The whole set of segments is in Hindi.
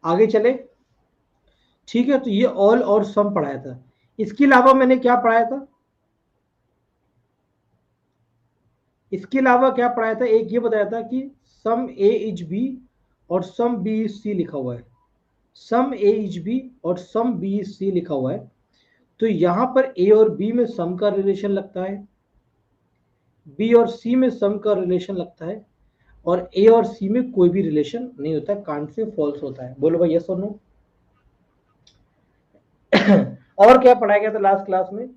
आगे चले, ठीक है। तो ये ऑल और सम पढ़ाया था। इसके अलावा मैंने क्या पढ़ाया था, इसके अलावा क्या पढ़ाया था, एक ये बताया था कि सम ए इज बी और सम बी इज सी लिखा हुआ है। सम ए इज बी और सम बी इज सी लिखा हुआ है। तो यहां पर ए और बी में सम का रिलेशन लगता है, बी और सी में सम का रिलेशन लगता है, और ए और सी में कोई भी रिलेशन नहीं होता, कांट से फॉल्स होता है। बोलो भाई यस और नो। और क्या पढ़ाया गया था लास्ट क्लास में,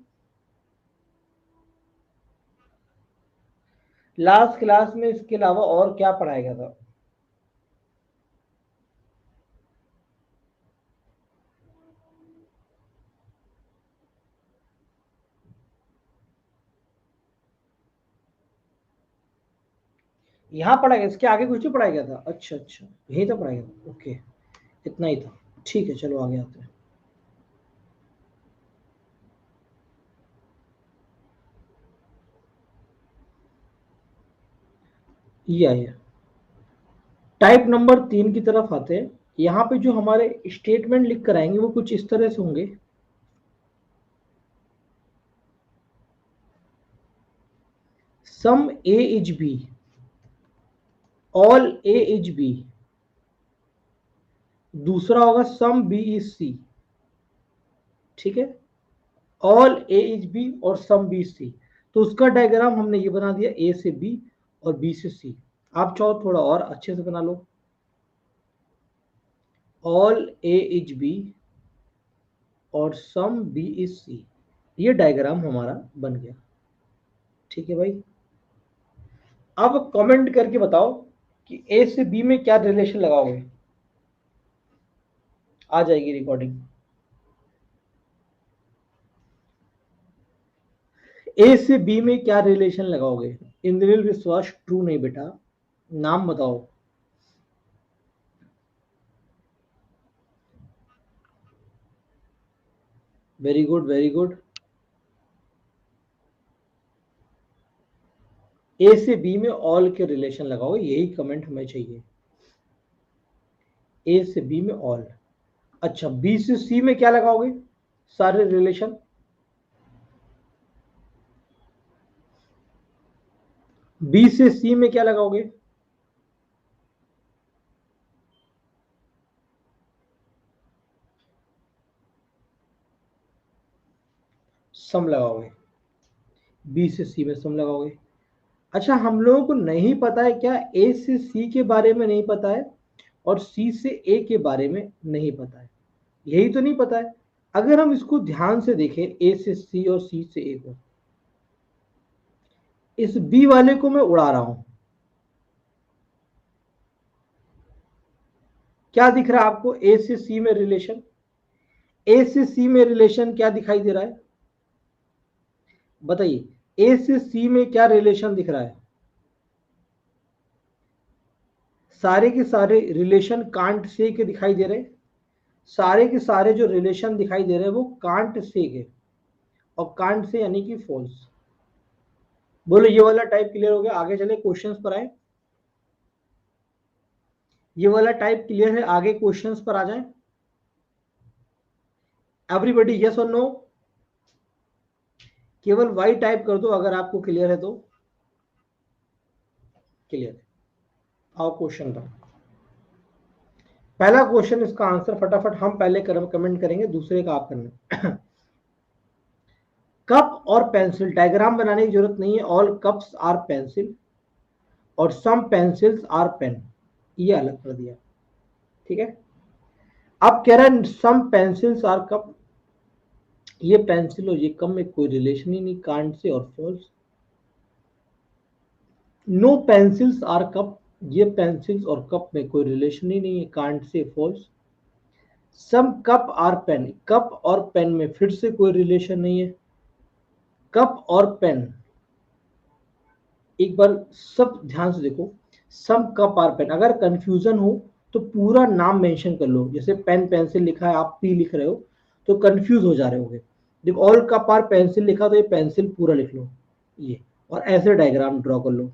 लास्ट क्लास में इसके अलावा और क्या पढ़ाया गया था? यहाँ पढ़ाया गया, इसके आगे कुछ नहीं पढ़ाया गया था? अच्छा अच्छा, यही तो पढ़ाया गया था, ओके, इतना ही था। ठीक है, चलो आगे आते हैं। ये आइए, टाइप नंबर 3 की तरफ आते हैं। यहाँ पे जो हमारे स्टेटमेंट लिख कर आएंगे वो कुछ इस तरह से होंगे। Some A is B, all A is B. दूसरा होगा सम बी इज सी, ठीक है। ऑल ए इज बी और सम बी इज सी। तो उसका डायग्राम हमने ये बना दिया, ए से बी और बी से सी। आप चाहो थोड़ा और अच्छे से बना लो, ऑल ए इज बी और सम बी इज सी। ये डायग्राम हमारा बन गया, ठीक है भाई। अब कमेंट करके बताओ कि ए से बी में क्या रिलेशन लगाओगे। आ जाएगी रिकॉर्डिंग। ए से बी में क्या रिलेशन लगाओगे? इंद्रनील विश्वास ट्रू नहीं बेटा, नाम बताओ। Very good very good. A से बी में ऑल के रिलेशन लगाओगे, यही कमेंट हमें चाहिए। ए से बी में ऑल। अच्छा, बी से सी में क्या लगाओगे? सारे रिलेशन। बी से सी में क्या लगाओगे? सम लगाओगे। बी से सी में सम लगाओगे। अच्छा, हम लोगों को नहीं पता है क्या, ए से सी के बारे में नहीं पता है और सी से ए के बारे में नहीं पता है, यही तो नहीं पता है। अगर हम इसको ध्यान से देखें, ए से सी और सी से ए को, इस बी वाले को मैं उड़ा रहा हूं, क्या दिख रहा है आपको ए से सी में रिलेशन? ए से सी में रिलेशन क्या दिखाई दे रहा है, बताइए। ए से सी में क्या रिलेशन दिख रहा है? सारे के सारे रिलेशन कांट से के दिखाई दे रहे हैं। सारे के सारे जो रिलेशन दिखाई दे रहे हैं वो कांट से के, और कांट से यानी कि फॉल्स। बोलो ये वाला टाइप क्लियर हो गया, आगे चले क्वेश्चंस पर आए। ये वाला टाइप क्लियर है, आगे क्वेश्चंस पर आ जाए। एवरीबॉडी यस और नो? केवल वाई टाइप कर दो अगर आपको क्लियर है तो। क्लियर है, आओ क्वेश्चन पर। पहला क्वेश्चन, इसका आंसर फटाफट हम पहले कमेंट करेंगे, दूसरे का आप करना। कप और पेंसिल, डायग्राम बनाने की जरूरत नहीं है। ऑल कप्स आर पेंसिल और सम पेंसिल्स आर पेन, ये अलग कर दिया, ठीक है। अब कह रहा है सम पेंसिल्स आर कप, ये पेंसिल और ये कप में कोई रिलेशन ही नहीं, कांट से और false. No pencils are cup, ये पेंसिल्स और कप में कोई रिलेशन ही नहीं है, कांट से false. Some cup are pen, cup और पेन में फिर से कोई रिलेशन नहीं है। कप और पेन, एक बार सब ध्यान से देखो, सम कप आर पेन, अगर कंफ्यूजन हो तो पूरा नाम मेंशन कर लो। जैसे पेन पेंसिल लिखा है, आप पी लिख रहे हो तो कंफ्यूज हो जा रहे होगे। देखो ऑल कप आर पेंसिल लिखा तो ये पेंसिल पूरा लिख लो, ये, और ऐसे डायग्राम ड्रॉ कर लो,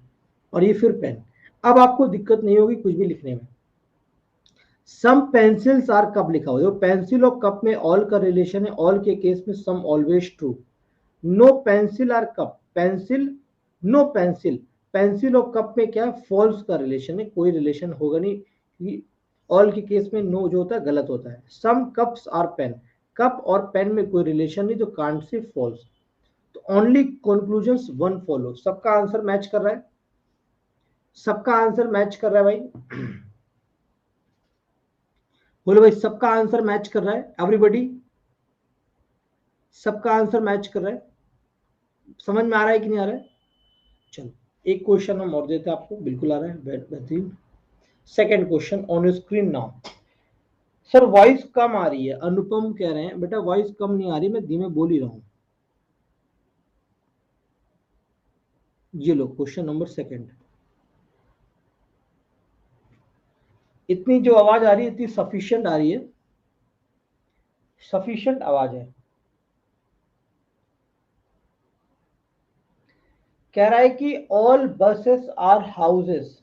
और ये फिर पेन। अब आपको दिक्कत नहीं होगी कुछ भी लिखने में। सम पेंसिल्स आर कप लिखा हुआ है, पेंसिल और कप में ऑल का रिलेशन है, ऑल के केस में some always true. No pencil are cup, pencil no pencil, pencil और कप में क्या है, फॉल्स का रिलेशन है, कोई रिलेशन होगा नहीं। ऑल के केस में नो जो होता है गलत होता है। सम कप्स आर पेन, कप और पेन में कोई रिलेशन नहीं, तो कांट से फॉल्स। तो ओनली कंक्लूजन्स वन फॉलो। सबका आंसर मैच कर रहा है, सबका आंसर मैच कर रहा है भाई। बोलो भाई, सबका आंसर मैच कर रहा है एवरीबॉडी, सबका आंसर मैच कर रहा है, समझ में आ रहा है कि नहीं आ रहा है? चलो एक क्वेश्चन हम और देते हैं आपको, बिल्कुल आ रहा है, बेहतरीन। Second question on screen now. Sir voice कम आ रही है, अनुपम कह रहे हैं बेटा वॉइस कम नहीं आ रही, मैं धीमे बोल ही रहा हूँ। ये लो क्वेश्चन नंबर सेकंड। इतनी जो आवाज आ रही है इतनी सफिशिएंट आ रही है, सफिशिएंट आवाज है। कह रहा है कि ऑल बसेस आर हाउसेस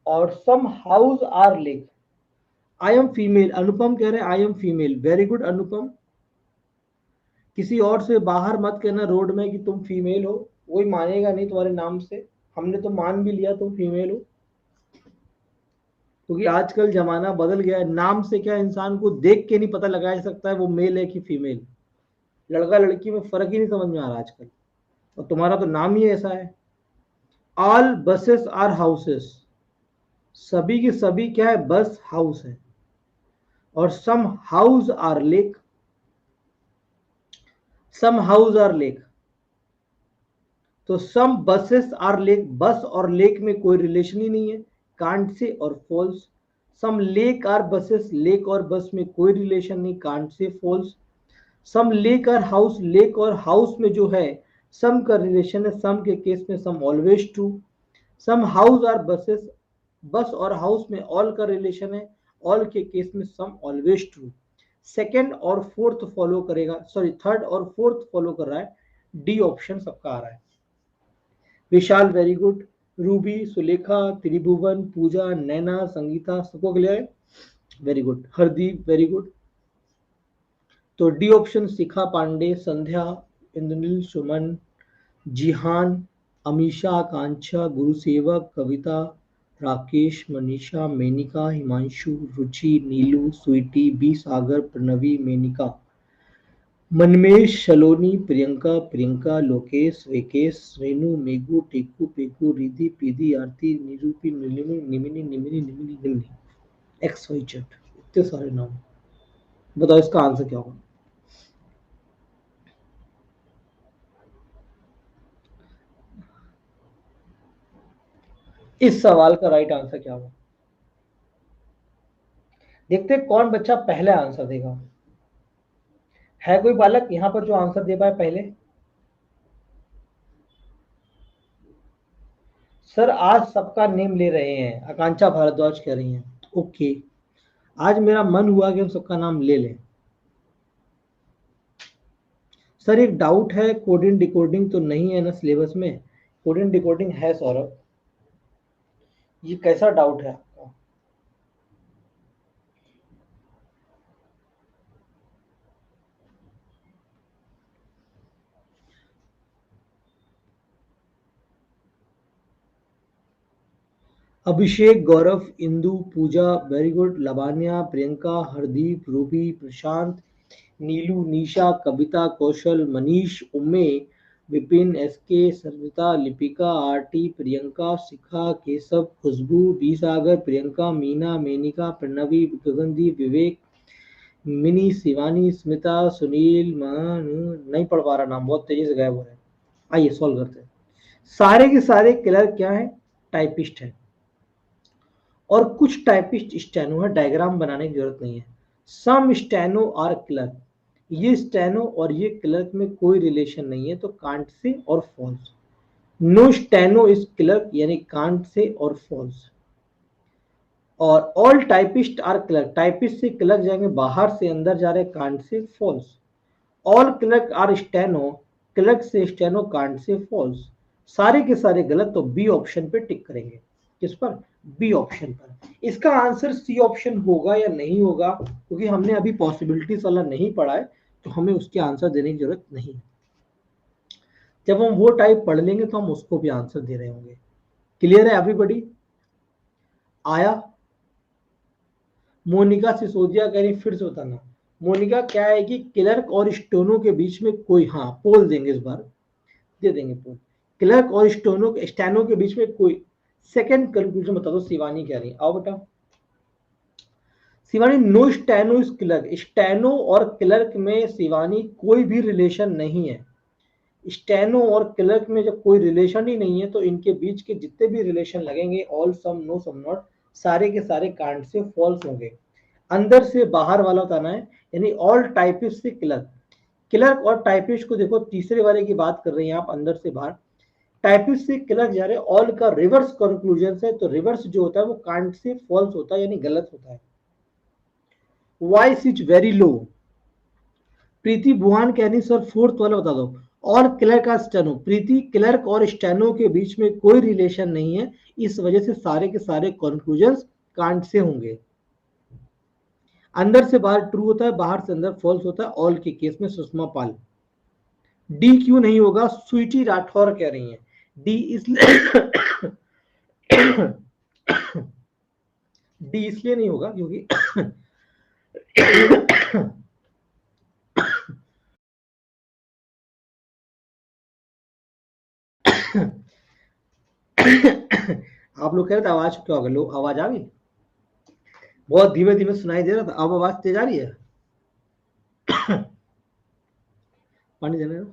और some house are lake. I am female, Anupam कह रहे हैं I am female, very good Anupam. किसी और से बाहर मत कहना रोड में कि तुम फीमेल हो, कोई मानेगा नहीं तुम्हारे नाम से, हमने तो मान भी लिया तुम फीमेल हो, क्योंकि आजकल जमाना बदल गया है, नाम से क्या इंसान को देख के नहीं पता लगा सकता है वो मेल है कि फीमेल। लड़का लड़की में फर्क ही नहीं समझ में आ रहा आजकल, और तुम्हारा तो नाम ही ऐसा है। ऑल बसेस आर हाउसेस, सभी के सभी क्या है, बस हाउस है। और some house are lake, some house are lake, तो सम बसेस आर लेक, बस और लेक में कोई रिलेशन ही नहीं है, कांट से और false. Some lake are buses, lake और बस में कोई रिलेशन नहीं, कांट से false. Some lake are house, lake और हाउस में जो है सम का रिलेशन है, सम के केस में some always true. Some house are buses, bus और हाउस में ऑल का रिलेशन है, ऑल के केस में सम ऑलवेज ट्रू। सेकंड और फोर्थ फॉलो करेगा, सॉरी थर्ड और फोर्थ फॉलो कर रहा है, डी ऑप्शन सबका आ रहा है। विशाल वेरी गुड, रूबी, सुलेखा, त्रिभुवन, पूजा, नैना, संगीता, सबको क्लियर है, very good. Hardeep very good. तो डी ऑप्शन शिखा पांडे, संध्या, इंद्रनील, सुमन, जिहान, अमीशा, आकांक्षा, गुरुसेवक, कविता, राकेश, मनीषा, मेनिका, हिमांशु, रुचि, नीलू, स्वीटी, बी सागर, प्रणवी, मेनिका, मनमेश, सलोनी, प्रियंका, प्रियंका, लोकेश, वेकेश, रेनू, मेघू, टेकू, पेकू, रिधि, पीधी, आरती, निरूपी, निलिमी, निमिनी, निमिनी, निमिनी, निमिनी, एक्स वाई जेड, इतने सारे नाम। बताओ इसका आंसर क्या होगा? इस सवाल का राइट आंसर क्या होगा? देखते हैं कौन बच्चा पहले आंसर देगा। है कोई बालक यहाँ पर जो आंसर दे पाए पहले? सर आज सबका नेम ले रहे हैं, आकांक्षा भारद्वाज कह रही हैं। ओके, आज मेरा मन हुआ कि हम सबका नाम ले लें। सर एक डाउट है, कोडिंग डिकोडिंग तो नहीं है ना सिलेबस में? कोडिंग डिकोडिंग है सौरभ, ये कैसा डाउट है आपका? Abhishek, Gaurav, Indu, Pooja very good, Lavanya, Priyanka, Hardeep, Ruby, Prashant, Neelu, Nisha, Kavita, Kaushal, Manish, Umme, Vipin, SK, Sarita, Lipika, RT, Priyanka, Shikha, Keshav, Khushboo, B Sagar, Priyanka, Meena, Menika, Pranavi, Gagandeep, Vivek, Mini, Shivani, Smita, Sunil, नहीं पढ़ पा रहा नाम, बहुत तेजी से गायब हो रहा है। आइए सॉल्व करते हैं। सारे के सारे क्लर्क क्या है, टाइपिस्ट है, और कुछ टाइपिस्ट स्टेनो है, डायग्राम बनाने की जरूरत नहीं है। सम स्टेनो आर क्लर्क, ये स्टेनो और ये क्लर्क में कोई रिलेशन नहीं है, तो कांट से और false. No steno is clerk, यानी कांट से और फॉल्स। और all typist are clerk, typist से क्लर्क जाएंगे, बाहर से अंदर जा रहे, कांट से false. All clerk are steno, clerk से स्टेनो, कांट से फॉल्स। सारे के सारे गलत, तो बी ऑप्शन पे टिक करेंगे। किस पर? बी ऑप्शन पर। इसका आंसर सी ऑप्शन होगा या नहीं होगा, क्योंकि हमने अभी पॉसिबिलिटीज वाला नहीं पढ़ा है, तो हमें उसके आंसर देने की जरूरत नहीं। जब हम वो टाइप पढ़ लेंगे तो हम उसको भी आंसर दे रहे होंगे। क्लियर है एवरीबॉडी? आया? मोनिका सिसोदिया कह रही फिर से बताना। मोनिका क्या है कि क्लर्क और स्टोनो के बीच में कोई, हाँ पोल देंगे इस बार, दे देंगे पोल। क्लर्क और स्टेनो के बीच में कोई, सेकंड कंक्लूजन बता दो। शिवानी कह रही, आओ बेटा Shivani. No steno is clerk. Steno और क्लर्क में शिवानी कोई भी रिलेशन नहीं है। स्टेनो और क्लर्क में जब कोई रिलेशन ही नहीं है तो इनके बीच के जितने भी रिलेशन लगेंगे, all some no some not, सारे के सारे कांड से फॉल्स होंगे। अंदर से बाहर वाला बताना है, यानी ऑल टाइपिस्ट से क्लर्क। क्लर्क और टाइपिस्ट को देखो, तीसरे वाले की बात कर रहे हैं आप, अंदर से बाहर। टाइपिस्ट से क्लर्क जा रहे, ऑल का रिवर्स कंक्लूजन है, तो रिवर्स जो होता है वो कांड से फॉल्स होता है, यानी गलत होता है। Voice is very low. Preeti Wuhan कह रही सर फोर्थ वाला बता दो। और क्लर्क और स्टेनो, प्रीति क्लर्क और स्टेनो के बीच में कोई रिलेशन नहीं है, इस वजह से सारे के सारे कंक्लूजन कांड से होंगे। अंदर से बाहर ट्रू होता है, बाहर से अंदर फॉल्स होता है, ऑल के केस में सुषमा पाल। डी क्यों नहीं होगा? स्वीटी राठौर कह रही हैं डी इसलिए डी इसलिए नहीं होगा क्योंकि आप लोग कह रहे थे आवाज क्या होगा, लो आवाज आ गई? बहुत धीमे धीमे सुनाई दे रहा था, अब आवाज तेज आ रही है? पानी देने दो,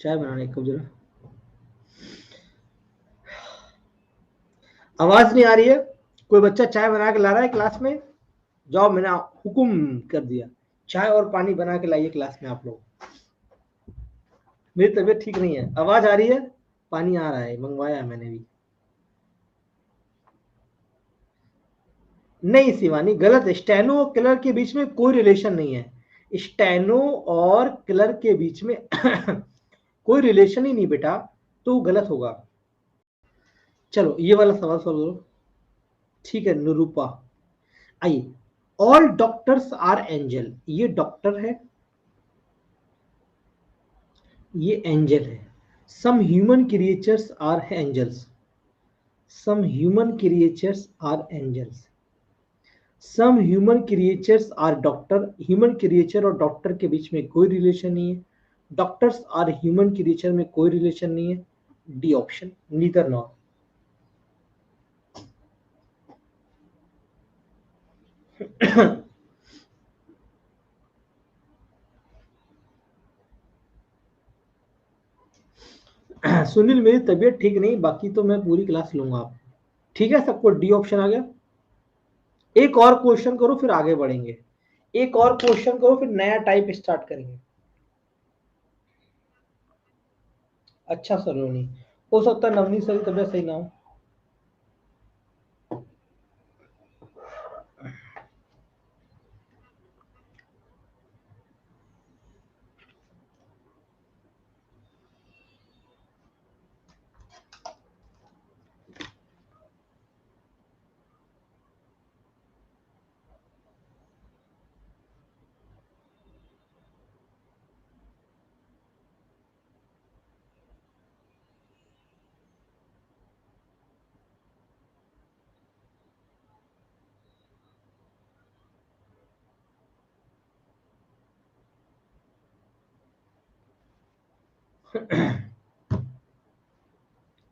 चाय बनाने एक कप जरा। आवाज नहीं आ रही है? कोई बच्चा चाय बना के ला रहा है क्लास में? जाओ, मैंने हुक्म कर दिया, चाय और पानी बना के लाइए क्लास में आप लोग। मेरी तबीयत ठीक नहीं है। आवाज आ रही है? पानी आ रहा है, मंगवाया है मैंने भी। नहीं शिवानी, गलत है। स्टेनो और क्लर्क के बीच में कोई रिलेशन नहीं है। स्टेनो और क्लर्क के बीच में कोई रिलेशन ही नहीं बेटा, तो गलत होगा। चलो ये वाला सवाल सॉल्व करो। ठीक है निरूपा, आइए। ऑल डॉक्टर्स आर एंजल, ये डॉक्टर है, ये एंजल है। Some human creatures are angels, some human creatures are angels. Some human creatures are doctor, human creature और डॉक्टर के बीच में कोई रिलेशन नहीं है। डॉक्टर्स आर ह्यूमन क्रिएचर में कोई रिलेशन नहीं है। D option, neither nor. Sunil मेरी तबीयत ठीक नहीं, बाकी तो मैं पूरी क्लास लूंगा आप। ठीक है सबको डी ऑप्शन आ गया। एक और क्वेश्चन करो फिर आगे बढ़ेंगे। एक और क्वेश्चन करो फिर नया टाइप स्टार्ट करेंगे। अच्छा सलोनी, हो सकता है नवनीत सर की तबीयत सही ना हो।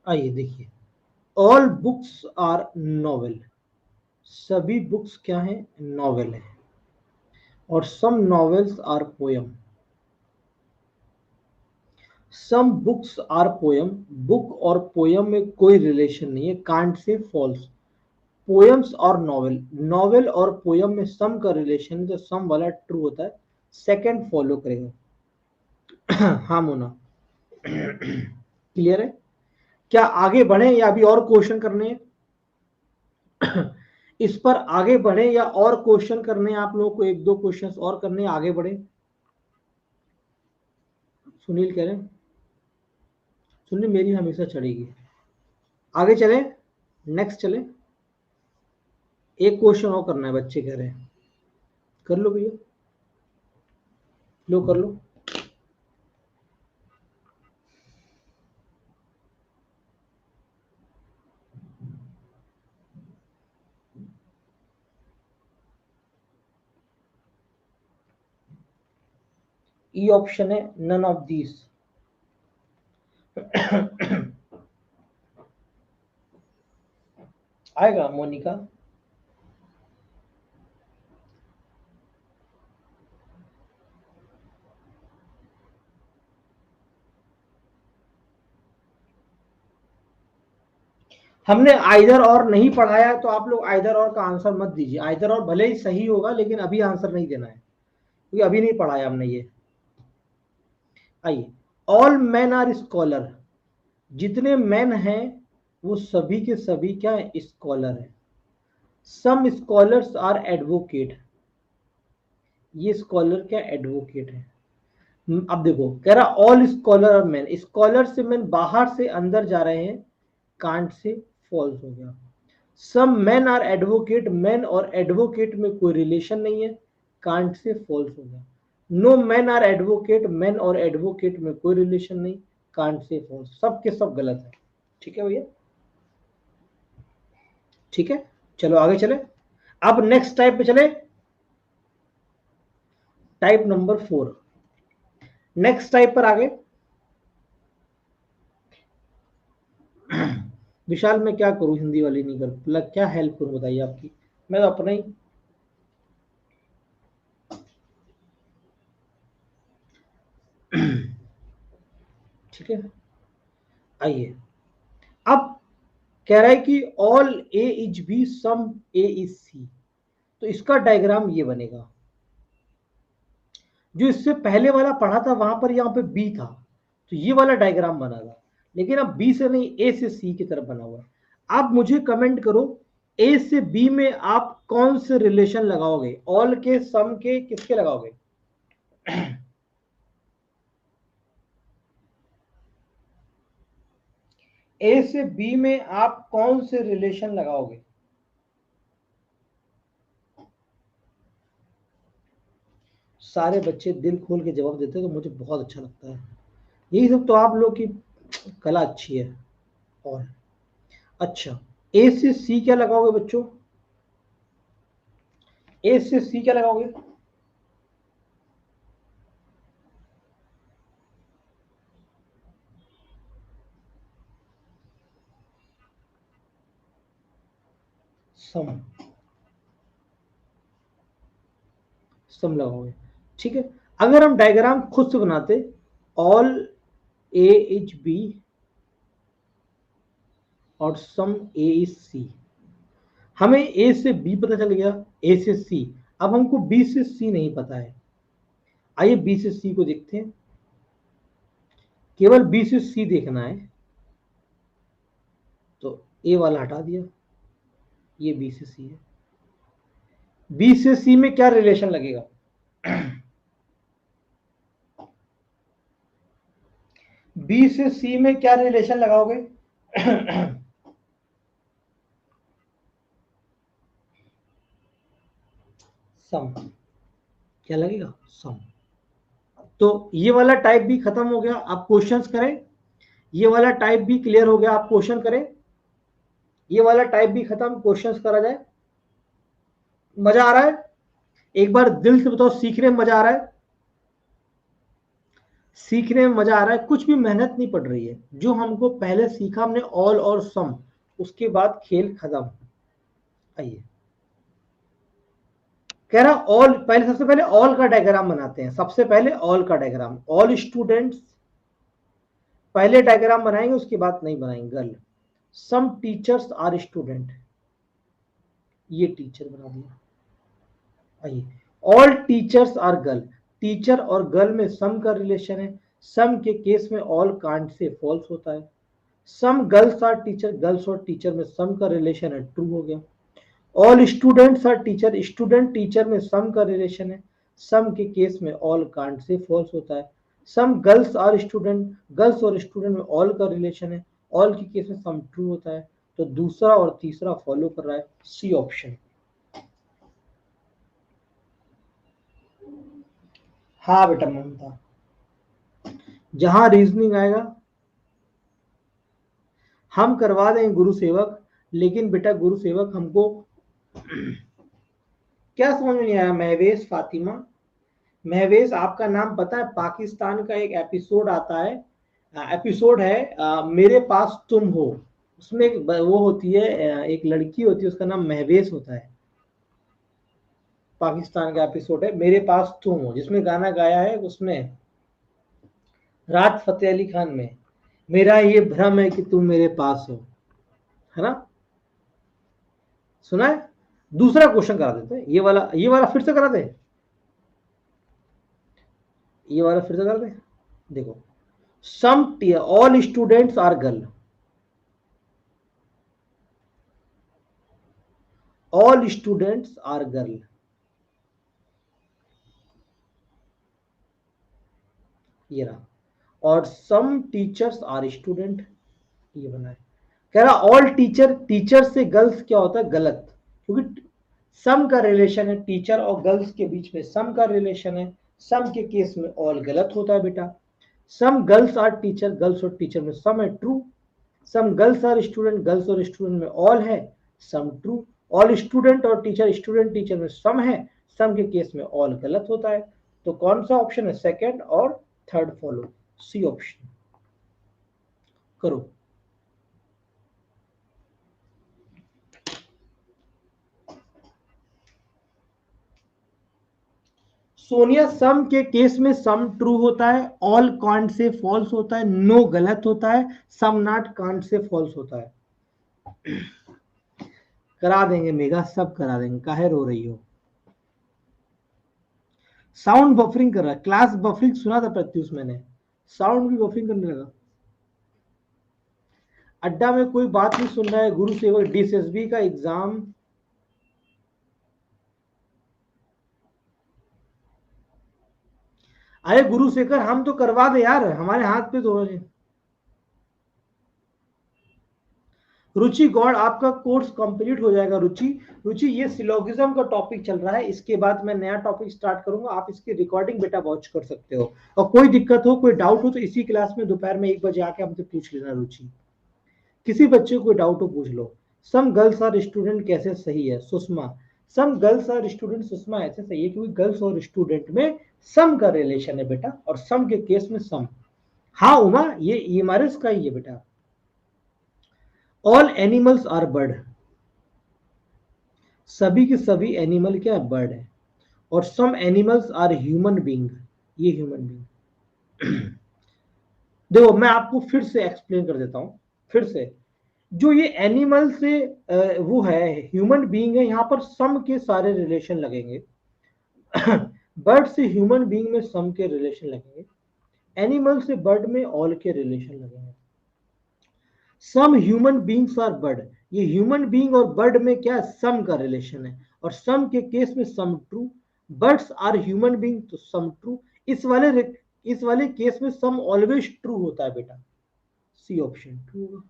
आइए देखिए, ऑल बुक्स आर नॉवेल, सभी बुक्स क्या है? नॉवेल है। और some novels are poem, some books are poem. Book और पोयम में कोई रिलेशन नहीं है, कांट से फॉल्स। पोयम्स और नॉवेल, नॉवेल और पोयम में सम का रिलेशन है, तो सम वाला ट्रू होता है, सेकंड फॉलो करेगा। हाँ मोना, क्लियर है? क्या आगे बढ़े या अभी और क्वेश्चन करने हैं? इस पर आगे बढ़े या और क्वेश्चन करने हैं आप लोगों को? एक दो क्वेश्चन और करने हैं, आगे बढ़े। सुनील कह रहे हैं, सुनील मेरी हमेशा चढ़ेगी, आगे चले। नेक्स्ट चले, एक क्वेश्चन और करना है, बच्चे कह रहे हैं। कर लो भैया, लो कर लो। ई ऑप्शन है नन ऑफ दीज। आएगा मोनिका? हमने आइदर और नहीं पढ़ाया है, तो आप लोग आइदर और का आंसर मत दीजिए। आइदर और भले ही सही होगा, लेकिन अभी आंसर नहीं देना है, क्योंकि अभी नहीं पढ़ाया हमने ये। आइए, ऑल मैन आर स्कॉलर, जितने मैन हैं वो सभी के सभी क्या स्कॉलर हैं। सम स्कॉलर्स आर एडवोकेट, ये स्कॉलर क्या एडवोकेट है। अब देखो कह रहा all scholar are man, scholar से मैन बाहर से अंदर जा रहे हैं, कांट से फॉल्स हो गया। सम मैन आर एडवोकेट, मैन और एडवोकेट में कोई रिलेशन नहीं है, कांट से फॉल्स हो गया। No man are advocate, man और एडवोकेट में कोई रिलेशन नहीं, कांट से फॉल्स। सब के सब गलत है। ठीक है भैया, ठीक है, चलो आगे चले। अब नेक्स्ट टाइप पे चले, टाइप नंबर 4। नेक्स्ट टाइप पर आगे। विशाल मैं क्या करूं, हिंदी वाली नहीं कर, मतलब क्या हेल्प करूं बताइए आपकी, मैं तो अपना ही। ठीक है, आइए। अब कह रहा है कि all A is B, some A is C. तो इसका डायग्राम ये बनेगा। जो इससे पहले वाला पढ़ा था वहां पर यहाँ पे बी था, तो ये वाला डायग्राम बना था, लेकिन अब बी से नहीं, ए से सी की तरफ बना हुआ है। आप मुझे कमेंट करो, ए से बी में आप कौन से रिलेशन लगाओगे, ऑल के, सम के, किसके लगाओगे? ए से बी में आप कौन से रिलेशन लगाओगे? सारे बच्चे दिल खोल के जवाब देते हैं, तो मुझे बहुत अच्छा लगता है। यही सब तो आप लोग की कला अच्छी है। और अच्छा, ए से सी क्या लगाओगे बच्चों? ए से सी क्या लगाओगे? सम, सम लगाओगे, ठीक है। अगर हम डायग्राम खुद से बनाते, ऑल ए इज बी और सम ए इज सी, हमें ए से बी पता चल गया, ए से सी। अब हमको बी से सी नहीं पता है। आइए बी से सी को देखते हैं, केवल बी से सी देखना है। तो ए वाला हटा दिया, ये बी से सी है। बी से सी में क्या रिलेशन लगेगा? बी से सी में क्या रिलेशन लगाओगे? सम, क्या लगेगा? सम। तो ये वाला टाइप भी खत्म हो गया, आप क्वेश्चंस करें। ये वाला टाइप भी क्लियर हो गया, आप क्वेश्चन करें। ये वाला टाइप भी खत्म, क्वेश्चंस करा जाए। मजा आ रहा है? एक बार दिल से बताओ, सीखने में मजा आ रहा है? सीखने में मजा आ रहा है, कुछ भी मेहनत नहीं पड़ रही है। जो हमको पहले सीखा हमने ऑल और सम, उसके बाद खेल खत्म। आइए, कह रहा ऑल, पहले सबसे पहले ऑल का डायग्राम बनाते हैं। सबसे पहले ऑल का डायग्राम, ऑल स्टूडेंट्स पहले डायग्राम बनाएंगे, उसके बाद नहीं बनाएंगे। Girl, some teachers are student, ये टीचर बना दिया। आइए, all teachers are girl, teacher और गर्ल में सम का रिलेशन है। सम के केस में ऑल कांट से फॉल्स होता है। Some girls are teacher, girls और टीचर में सम का रिलेशन है, ट्रू हो गया। All students are teacher, student teacher में सम का रिलेशन है। सम के केस में ऑल कांट से फॉल्स होता है। Some girls are student, girls और स्टूडेंट में ऑल का रिलेशन है। ऑल के केस में सम ट्रू होता है। तो दूसरा और तीसरा फॉलो कर रहा है, सी ऑप्शन। हाँ बेटा ममता, जहां रीजनिंग आएगा हम करवा देंगे गुरु सेवक, लेकिन बेटा गुरु सेवक हमको क्या समझ में नहीं आया। महवेश फातिमा, महवेश आपका नाम पता है, पाकिस्तान का एक एपिसोड आता है, एपिसोड है मेरे पास तुम हो, उसमें वो होती है, एक लड़की होती है, उसका नाम महवेश होता है। पाकिस्तान का एपिसोड है मेरे पास तुम हो, जिसमें गाना गाया है उसने राहत फतेह अली खान में, मेरा ये भ्रम है कि तुम मेरे पास हो, है ना, सुना है। दूसरा क्वेश्चन करा देते हैं, ये वाला फिर से करा दे, ये वाला फिर से करा दे। देखो, some all students are girl, all students are girl, ये रहा, और सम टीचर्स आर स्टूडेंट, ये बना है। कह रहा ऑल टीचर से गर्ल्स क्या होता है, गलत, क्योंकि सम का रिलेशन है, टीचर और गर्ल्स के बीच में सम का रिलेशन है, सम के केस में ऑल गलत होता है बेटा। Some girls are teacher, girls और टीचर में सम है, true. Some girls are student, girls और स्टूडेंट में ऑल है, सम ट्रू। ऑल स्टूडेंट और टीचर, स्टूडेंट टीचर में सम है, सम के केस में ऑल गलत होता है। तो कौन सा ऑप्शन है, सेकंड और थर्ड फॉलो, सी ऑप्शन करो। सोनिया, सम के केस में सम ट्रू होता है, ऑल कांट से फॉल्स होता है, नो गलत होता है, सम नॉट कांट से फॉल्स होता है। करा देंगे मेगा, सब करा देंगे, काहे रो रही हो। साउंड बफरिंग कर रहा है, क्लास बफरिंग सुना था प्रत्युष मैंने, साउंड भी बफरिंग करने लगा। अड्डा में कोई बात नहीं सुन रहा है, गुरु सेवक डीएसएसबी का एग्जाम, अरे गुरु शेखर हम तो करवा दे यार, हमारे हाथ पे तो है। रुचि गौड़, आपका कोर्स कंप्लीट हो जाएगा। रुचि, रुचि ये सिलोगिज्म का टॉपिक चल रहा है, इसके बाद मैं नया टॉपिक स्टार्ट करूंगा, आप इसकी रिकॉर्डिंग बेटा वॉच कर सकते हो, और कोई दिक्कत हो, कोई डाउट हो तो इसी क्लास में दोपहर में 1 बजे आके हमसे पूछ लेना। रुचि, किसी बच्चे को कोई डाउट हो पूछ लो। सम गर्ल्स आर स्टूडेंट कैसे सही है, Sushma, some girls are student, Sushma ऐसे सही है क्योंकि गर्ल्स और स्टूडेंट में सम का रिलेशन है बेटा, और सम के केस में सम। हाँ उमा, ये मारिस का ही है बेटा। ऑल एनिमल्स आर बर्ड, सभी के सभी एनिमल क्या है, बर्ड है। और some animals are human being, ये ह्यूमन बींग। देखो मैं आपको फिर से एक्सप्लेन कर देता हूं, फिर से, जो ये एनिमल से वो है, ह्यूमन बीइंग है, यहां पर सम के सारे रिलेशन लगेंगे। बर्ड से ह्यूमन बीइंग में सम के रिलेशन लगेंगे, एनिमल से बर्ड में ऑल के रिलेशन लगेंगे। Some human beings are bird, ये ह्यूमन बींग और बर्ड में क्या सम का रिलेशन है, और सम के केस में some true. Birds are human being तो सम ट्रू, इस वाले केस में सम ऑलवेज ट्रू होता है बेटा, सी ऑप्शन ट्रू होगा।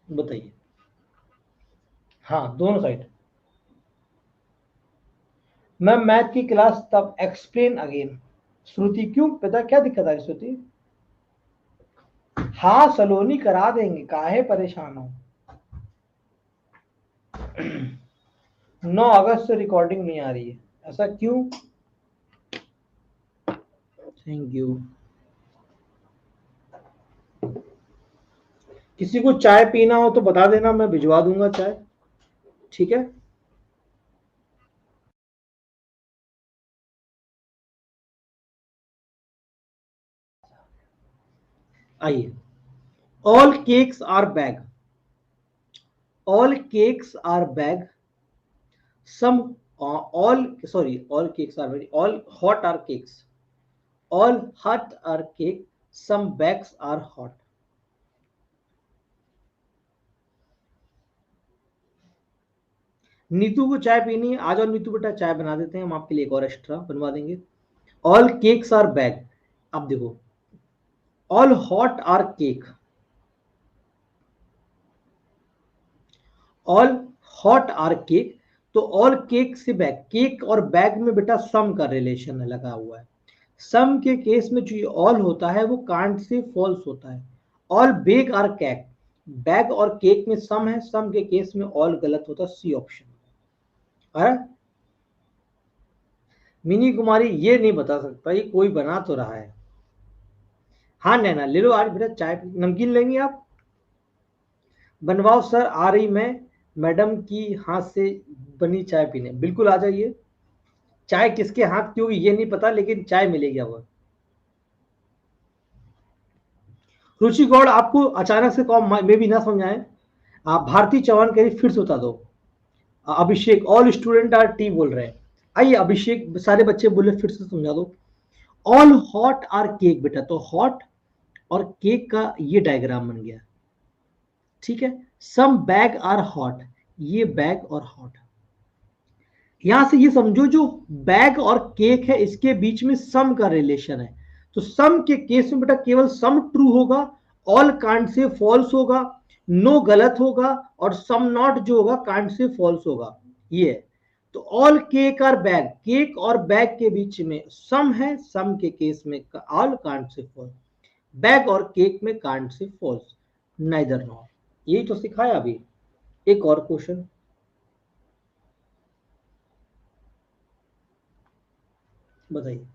बताइए। हाँ दोनों साइड। मैम मैथ की क्लास तब एक्सप्लेन अगेन। श्रुति, क्यों पता क्या दिक्कत है श्रुति। हाँ सलोनी करा देंगे, काहे परेशान हो। 9 अगस्त से रिकॉर्डिंग नहीं आ रही है, ऐसा क्यों। Thank you. किसी को चाय पीना हो तो बता देना, मैं भिजवा दूंगा चाय, ठीक है। आइए, all cakes are bag, all cakes are bag, some all sorry all cakes are very, all hot are cakes, all hot are cake, some bags are hot. Nitu को चाय पीनी है, आ जाओ नीतू बेटा, चाय बना देते हैं हम आपके लिए, एक और एक्स्ट्रा बनवा देंगे। ऑल केक्स आर बैग, अब देखो all hot are cake, all hot are cake, तो ऑल केक से बैग, केक और बैग में बेटा सम का रिलेशन है लगा हुआ है। सम के केस में जो ऑल होता है वो कांट से फॉल्स होता है। All bag are cake, bag और केक में सम है, सम के केस में ऑल गलत होता है, सी ऑप्शन। अरे मिनी कुमारी ये नहीं बता सकता, ये कोई बना तो रहा है। हाँ नैना ले लो आज बेटा चाय, नमकीन लेंगे आप? बनवाओ सर, आ रही मैं मैडम की हाथ से बनी चाय पीने, बिल्कुल आ जाइए। चाय किसके हाथ की होगी ये नहीं पता, लेकिन चाय मिलेगी अब। रुचि गौड़ आपको अचानक से कॉल में भी ना समझाएं। आप भारती चौहान कह रही फिर से बता दो। अभिषेक ऑल स्टूडेंट आर टी बोल रहे हैं। आइए अभिषेक, सारे बच्चे बोले फिर से समझा दो। ऑल हॉट आर केक बेटा, तो हॉट और केक का ये डायग्राम बन गया, ठीक है। सम बैग आर हॉट, ये बैग और हॉट, यहां से ये समझो जो बैग और केक है इसके बीच में सम का रिलेशन है। तो सम के केस में बेटा केवल सम ट्रू होगा, ऑल कांट से फॉल्स होगा, नो गलत होगा, और सम नॉट जो होगा कांट से फॉल्स होगा, ये है। तो ऑल केक और बैग, केक और बैग के बीच में सम है, सम के केस में ऑल कांट से फॉल्स, बैग और केक में कांट से फॉल्स, नाइदर नॉट, यही तो सिखाया अभी। एक और क्वेश्चन बताइए।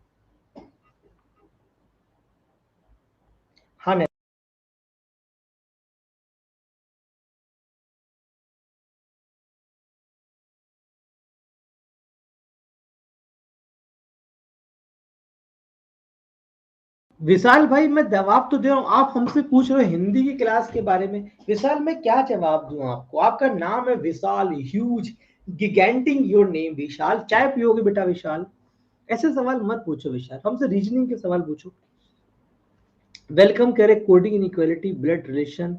हाँ नहीं, विशाल भाई मैं जवाब तो दे रहा हूँ, आप हमसे पूछ रहे हो हिंदी की क्लास के बारे में। विशाल मैं क्या जवाब दूं आपको, आपका नाम है विशाल, ह्यूज गिगैंटिंग योर नेम विशाल, चाय पियोगे बेटा विशाल? ऐसे सवाल मत पूछो विशाल, हमसे रीजनिंग के सवाल पूछो। वेलकम करे कोडिंग इनइक्वालिटी ब्लड रिलेशन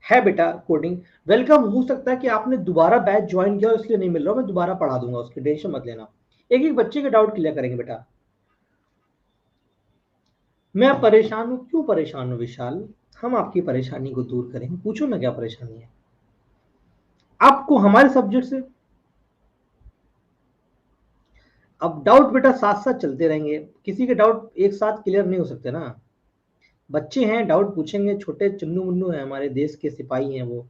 है बेटा कोडिंग। वेलकम, हो सकता है कि आपने दोबारा बैच ज्वाइन किया इसलिए नहीं मिल रहा, मैं दोबारा पढ़ा दूंगा, उसकी टेंशन मत लेना। एक एक बच्चे के डाउट क्लियर करेंगे बेटा। मैं परेशान हूँ, क्यों परेशान हूँ विशाल? हम आपकी परेशानी को दूर करेंगे, पूछो ना क्या परेशानी है आपको हमारे सब्जेक्ट से। अब डाउट बेटा साथ साथ चलते रहेंगे, किसी के डाउट एक साथ क्लियर नहीं हो सकते ना। बच्चे हैं डाउट पूछेंगे, छोटे चुन्नू मुन्नू हैं, हमारे देश के सिपाही हैं वो।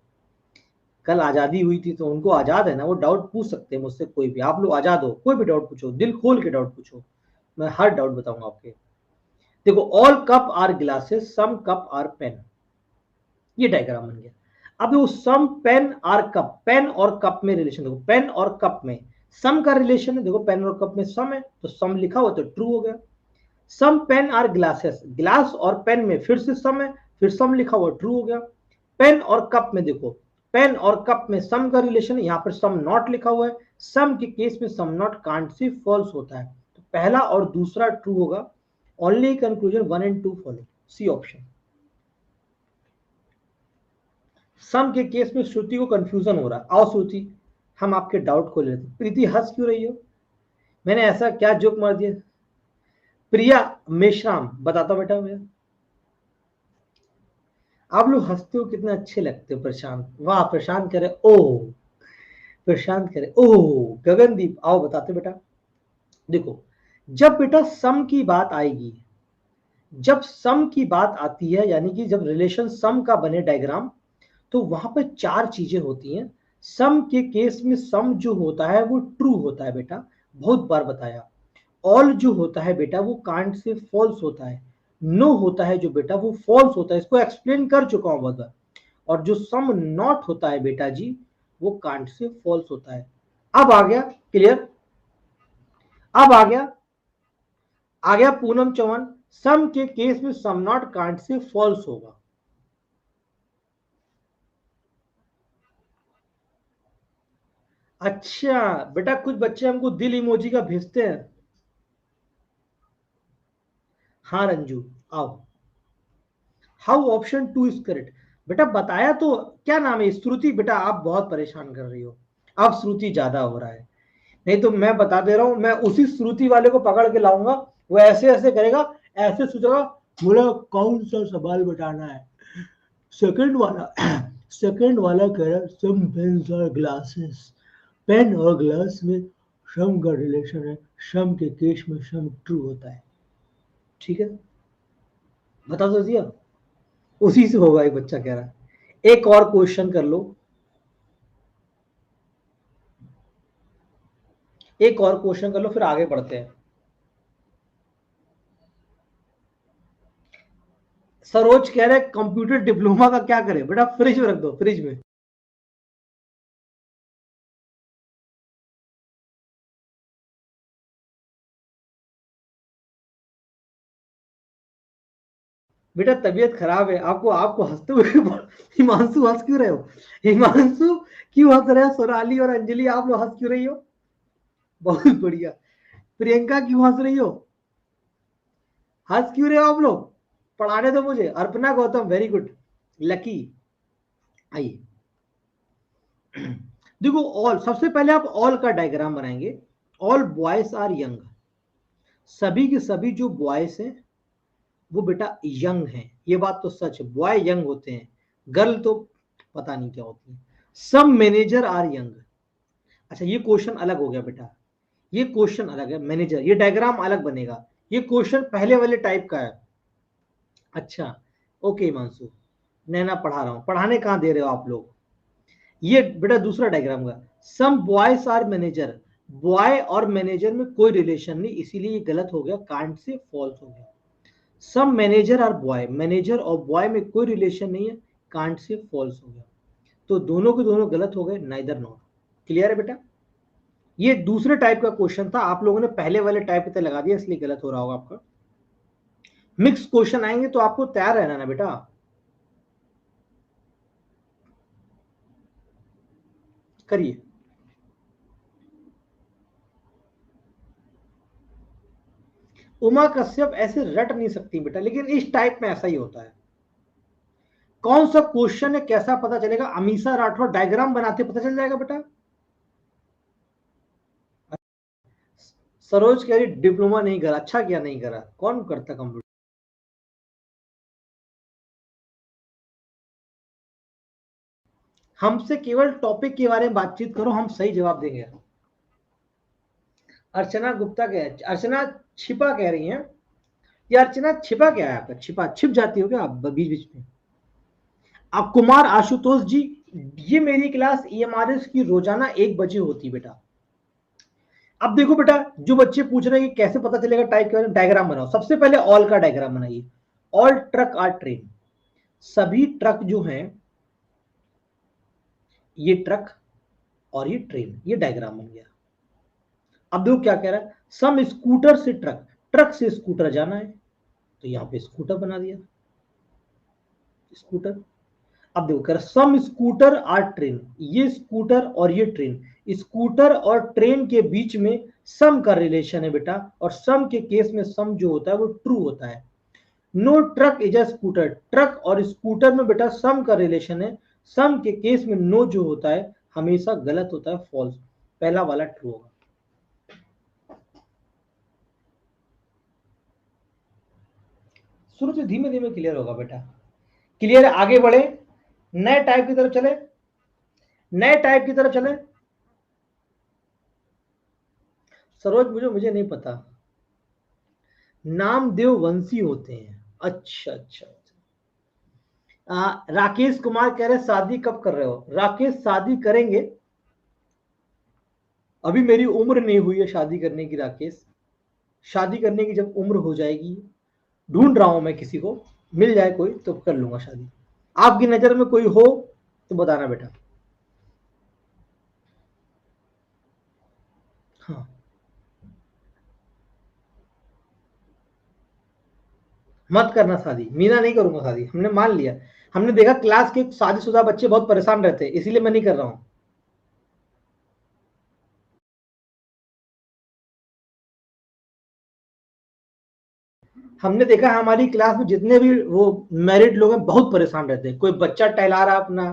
कल आजादी हुई थी तो उनको आजाद है ना, वो डाउट पूछ सकते हैं मुझसे, कोई भी आप लोग आजाद हो, कोई भी डाउट पूछो, दिल खोल के डाउट पूछो, मैं हर डाउट बताऊंगा आपके। देखो all cup are glasses, some cup are pen, ये डायग्राम बन गया। अब वो some pen are cup, pen और कप में रिलेशन देखो, पेन और कप में सम का रिलेशन है, देखो पेन और कप में सम है तो सम लिखा हुआ तो ट्रू हो गया। Some pen are glasses, glass और पेन में फिर से सम है, फिर सम लिखा हुआ ट्रू हो गया। पेन और कप में देखो, पेन और कप में सम का रिलेशन है, यहां पर सम नॉट लिखा हुआ है, सम के केस में सम नॉट कांट से फॉल्स होता है, तो पहला और दूसरा ट्रू होगा। Only conclusion 1 and 2 follow, C option. Some के केस में श्रुति को कंफ्यूजन हो रहा है, आओ श्रुति हम आपके डाउट को लेते। प्रीति हंस क्यों रही हो, मैंने ऐसा क्या जोक मार दिया? प्रिया मेश्राम बताता बेटा मैं, आप लोग हंसते हो कितने अच्छे लगते हो। प्रशांत, वाह प्रशांत करे ओह, प्रशांत करे ओह। गगनदीप आओ बताते बेटा। देखो जब बेटा सम की बात आएगी, जब सम की बात आती है यानी कि जब रिलेशन सम का बने डायग्राम, तो वहां पर चार चीजें होती हैं। सम के केस में सम जो होता है वो ट्रू होता है बेटा, बहुत बार बताया। ऑल जो होता है बेटा वो कांट से फॉल्स होता है, नो होता है जो बेटा वो फॉल्स होता है, इसको एक्सप्लेन कर चुका हूं बहुत बार। और जो सम नॉट होता है बेटा जी वो कांट से फॉल्स होता है। अब आ गया क्लियर, अब आ गया पूनम चौहान, सम के केस में सम नॉट कांट से फॉल्स होगा। अच्छा बेटा कुछ बच्चे हमको दिल इमोजी का भेजते हैं। हाँ रंजू आओ, how option two is correct? बेटा बताया तो, क्या नाम है, श्रुति। बेटा आप बहुत परेशान कर रही हो, अब श्रुति ज्यादा हो रहा है। नहीं तो मैं बता दे रहा हूं, मैं उसी श्रुति वाले को पकड़ के लाऊंगा, वो ऐसे ऐसे करेगा, ऐसे सोचेगा, बोला कौन सा सवाल बताना है। सेकंड वाला सेकंड वाला कह रहा सम पेन्स और ग्लासेस, पेन और ग्लास में सम का रिलेशन है, सम के केस में सम ट्रू होता है। ठीक है, बता दो दिया, उसी से होगा, एक बच्चा कह रहा है। एक और क्वेश्चन कर लो, एक और क्वेश्चन कर लो, फिर आगे बढ़ते हैं। सरोज कह रहे कंप्यूटर डिप्लोमा का क्या करें। बेटा फ्रिज में रख दो, फ्रिज में। बेटा तबीयत खराब है, आपको आपको हंसते हुए हिमांशु हंस क्यों रहे हो, हिमांशु क्यों हंस रहे हो, सोनाली और अंजलि आप लोग हंस क्यों रही हो। बहुत बढ़िया। प्रियंका क्यों हंस रही हो, हंस क्यों रहे हो आप लोग, पढ़ाने दो मुझे। Arpana Gautam very good. Lucky, आइए। देखो ऑल, सबसे पहले आप ऑल का डायग्राम बनाएंगे। ऑल बॉयज आर यंग, सभी के सभी जो बॉयज हैं वो बेटा यंग हैं, ये बात तो सच है, बॉय यंग होते हैं, गर्ल तो पता नहीं क्या होती है। सम मैनेजर आर यंग। अच्छा ये क्वेश्चन अलग हो गया बेटा, ये क्वेश्चन अलग है, मैनेजर, ये डायग्राम अलग बनेगा, ये क्वेश्चन पहले वाले टाइप का है। अच्छा, ओके मानसू, नैना पढ़ा रहा हूं, पढ़ाने कहां दे रहे हो आप लोग। ये बेटा दूसरा डायग्राम का, some boys are manager, boy और मैनेजर में कोई रिलेशन नहीं, इसीलिए ये गलत हो गया, कांट से फॉल्स हो गया। सम मैनेजर आर बॉय, मैनेजर और बॉय में कोई रिलेशन नहीं है, कांट से फॉल्स हो गया। तो दोनों के दोनों गलत हो गए, नाइदर नॉट। क्लियर है बेटा, ये दूसरे टाइप का क्वेश्चन था, आप लोगों ने पहले वाले टाइप पे लगा दिया, इसलिए गलत हो रहा होगा आपका। मिक्स क्वेश्चन आएंगे तो आपको तैयार रहना ना बेटा। करिए। उमा कश्यप ऐसे रट नहीं सकती बेटा, लेकिन इस टाइप में ऐसा ही होता है। कौन सा क्वेश्चन है कैसा पता चलेगा, अमीषा राठौर डायग्राम बनाते पता चल जाएगा बेटा। सरोज कह रही डिप्लोमा नहीं करा, अच्छा क्या नहीं करा, कौन करता कंप्यूटर। हमसे केवल टॉपिक के बारे में बातचीत करो, हम सही जवाब देंगे। अर्चना गुप्ता कह, अर्चना छिपा कह रही हैं, ये अर्चना छिपा क्या है आपका, छिपा छिप जाती हो क्या आप बीच बीच में। अब कुमार आशुतोष जी, ये मेरी क्लास ईएमआरएस की रोजाना 1 बजे होती बेटा। अब देखो बेटा, जो बच्चे पूछ रहे हैं कि कैसे पता चलेगा टाइप के बारे में, डायग्राम बनाओ। सबसे पहले ऑल का डायग्राम बनाइए। ऑल ट्रक आर ट्रेन, सभी ट्रक जो हैं, ये ट्रक और ये ट्रेन, ये डायग्राम बन गया। अब देखो क्या कह रहा है, सम स्कूटर से ट्रक, ट्रक से स्कूटर जाना है, तो यहां पे स्कूटर बना दिया, स्कूटर। अब देखो कह रहा सम स्कूटर आर ट्रेन, ये स्कूटर और ये ट्रेन, स्कूटर और ट्रेन के बीच में सम का रिलेशन है बेटा, और सम के केस में सम जो होता है वो ट्रू होता है। No truck is a scooter, truck और स्कूटर में बेटा सम का रिलेशन है, सम के केस में नो जो होता है हमेशा गलत होता है, फॉल्स। पहला वाला ट्रू होगा। शुरू से धीमे धीमे क्लियर होगा बेटा। क्लियर है, आगे बढ़े, नए टाइप की तरफ चले, नए टाइप की तरफ चले। सरोज मुझे मुझे नहीं पता, नामदेव वंशी होते हैं। अच्छा अच्छा अच्छा। राकेश कुमार कह रहे शादी कब कर रहे हो, राकेश शादी करेंगे, अभी मेरी उम्र नहीं हुई है शादी करने की राकेश। शादी करने की जब उम्र हो जाएगी, ढूंढ रहा हूं मैं किसी को, मिल जाए कोई तो कर लूंगा शादी। आपकी नजर में कोई हो तो बताना बेटा। हाँ, मत करना शादी, मीना नहीं करूंगा शादी, हमने मान लिया। हमने देखा क्लास के शादीशुदा बच्चे बहुत परेशान रहते हैं, इसीलिए मैं नहीं कर रहा हूं। हमने देखा हमारी क्लास में जितने भी वो मैरिड लोग हैं बहुत परेशान रहते हैं। कोई बच्चा टहला रहा अपना,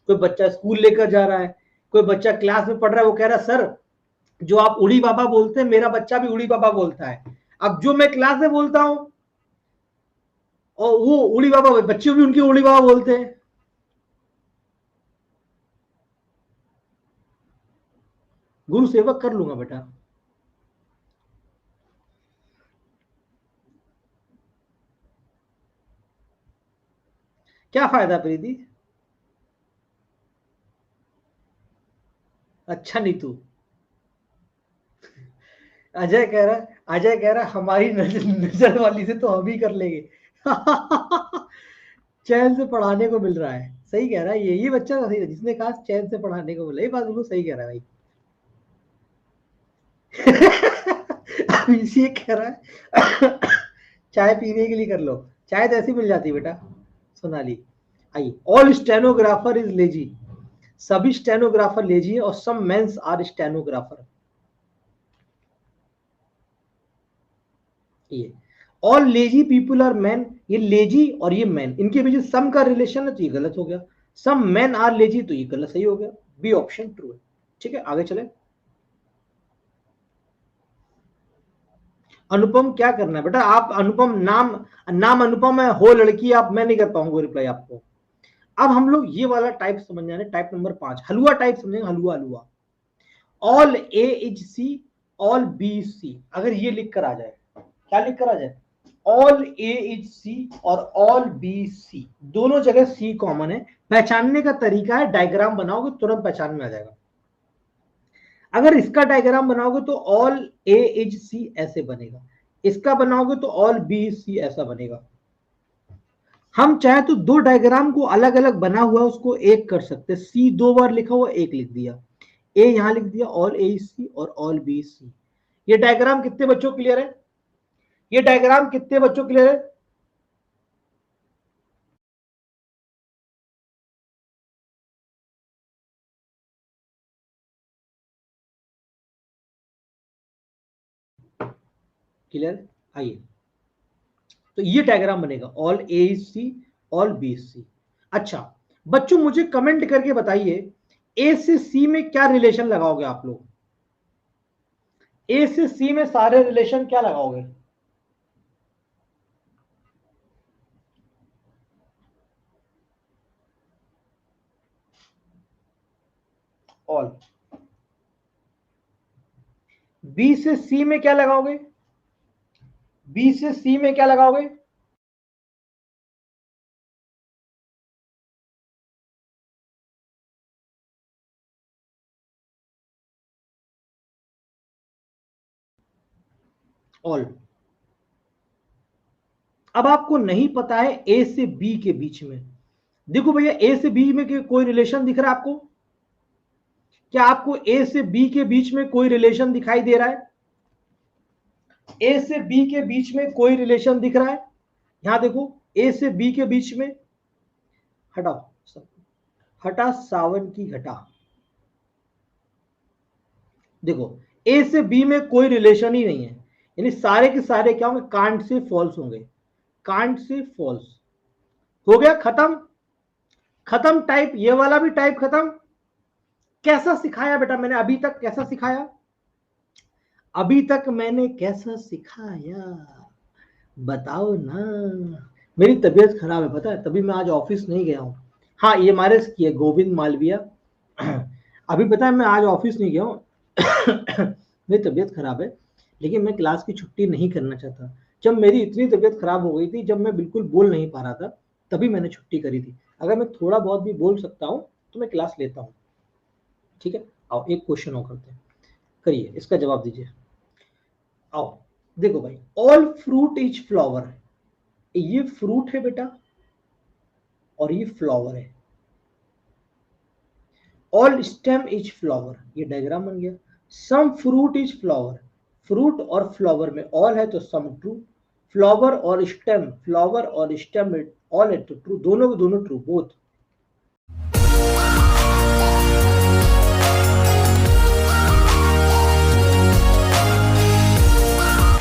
कोई बच्चा स्कूल लेकर जा रहा है, कोई बच्चा क्लास में पढ़ रहा है, वो कह रहा है सर जो आप उड़ी बाबा बोलते हैं मेरा बच्चा भी उड़ी बाबा बोलता है। अब जो मैं क्लास में बोलता हूं और वो उड़ी बाबा, बच्चे भी उनकी उड़ी बाबा बोलते हैं। गुरु सेवक कर लूंगा बेटा। क्या फायदा प्रीति? अच्छा नीतू। अजय कह रहा हमारी नजर नजर वाली से तो हम ही कर लेंगे। चैन से पढ़ाने को मिल रहा है, सही कह रहा है ये बच्चा सही है जिसने कहा चैन से पढ़ाने को मिला। ये बात बिल्कुल सही कह रहा है भाई। ये कह रहा है चाय पीने के लिए कर लो, चाय तो ऐसी मिल जाती है बेटा। सोनाली आइए, ऑल स्टेनोग्राफर इज लेजी, सभी स्टेनोग्राफर लेजी है और सम मेंस आर स्टेनोग्राफर। ये all lazy people are man, ये लेजी और ये मैन इनके बीच सम का रिलेशन है तो ये गलत हो गया। सम मैन आर लेजी तो ये गलत सही हो गया, बी ऑप्शन ट्रू है। ठीक है आगे चले। अनुपम क्या करना है बेटा? आप अनुपम नाम, नाम अनुपम है, हो लड़की आप, मैं नहीं कर पाऊंगा रिप्लाई आपको। अब हम लोग ये वाला टाइप समझ जाए, टाइप नंबर 5 हलुआ टाइप समझेंगे। हलुआ हलुआ, all A is C, all B C. अगर ये लिख कर आ जाए, क्या लिख कर आ जाए? ऑल ए इज सी और ऑल बी सी, दोनों जगह सी कॉमन है। पहचानने का तरीका है, डायग्राम बनाओगे तुरंत पहचान में आ जाएगा। अगर इसका डायग्राम बनाओगे तो ऑल ए इज सी ऐसे बनेगा, इसका बनाओगे तो ऑल बी सी ऐसा बनेगा। हम चाहे तो दो डायग्राम को अलग अलग बना हुआ उसको एक कर सकते। सी दो बार लिखा हुआ एक लिख दिया, ए यहां लिख दिया, ऑल ए सी और ऑल बी सी। ये डायग्राम कितने बच्चों क्लियर है? ये डायग्राम कितने बच्चों क्लियर है? क्लियर? आइए, तो ये डायग्राम बनेगा ऑल ए सी ऑल बी सी। अच्छा बच्चों मुझे कमेंट करके बताइए, ए से सी में क्या रिलेशन लगाओगे आप लोग? ए से सी में सारे रिलेशन क्या लगाओगे? ऑल। बी से सी में क्या लगाओगे? बी से सी में क्या लगाओगे? ऑल। अब आपको नहीं पता है ए से बी के बीच में, देखो भैया ए से बी में कोई रिलेशन दिख रहा है आपको? क्या आपको ए से बी के बीच में कोई रिलेशन दिखाई दे रहा है? ए से बी के बीच में कोई रिलेशन दिख रहा है? यहां देखो, ए से बी के बीच में, हटाओ सब, हटा सावन की घटा। देखो ए से बी में कोई रिलेशन ही नहीं है, यानी सारे के सारे क्या होंगे? कांट से फॉल्स होंगे, कांट से फॉल्स। हो गया खत्म, खत्म टाइप, ये वाला भी टाइप खत्म। कैसा सिखाया बेटा मैंने अभी तक, कैसा सिखाया अभी तक मैंने, कैसा सिखाया बताओ ना। मेरी तबीयत खराब है पता है, तभी मैं आज ऑफिस नहीं गया हूँ। हाँ ये मारे की है गोविंद मालविया। अभी पता है मैं आज ऑफिस नहीं गया हूँ। मेरी तबीयत खराब है, लेकिन मैं क्लास की छुट्टी नहीं करना चाहता। जब मेरी इतनी तबीयत खराब हो गई थी, जब मैं बिल्कुल बोल नहीं पा रहा था, तभी मैंने छुट्टी करी थी। अगर मैं थोड़ा बहुत भी बोल सकता हूँ तो मैं क्लास लेता हूँ। ठीक है आओ एक क्वेश्चन और करते हैं, करिए इसका जवाब दीजिए। आओ देखो भाई, ऑल फ्रूट इज फ्लावर, ये फ्रूट है बेटा और ये फ्लावर है। ऑल स्टेम इज फ्लावर, ये डायग्राम बन गया। Some fruit is flower, fruit और फ्लावर में ऑल है तो सम ट्रू, फ्लावर और स्टेम, फ्लावर और स्टेम ऑल है तो ट्रू, दोनों के दोनों ट्रू बोथ।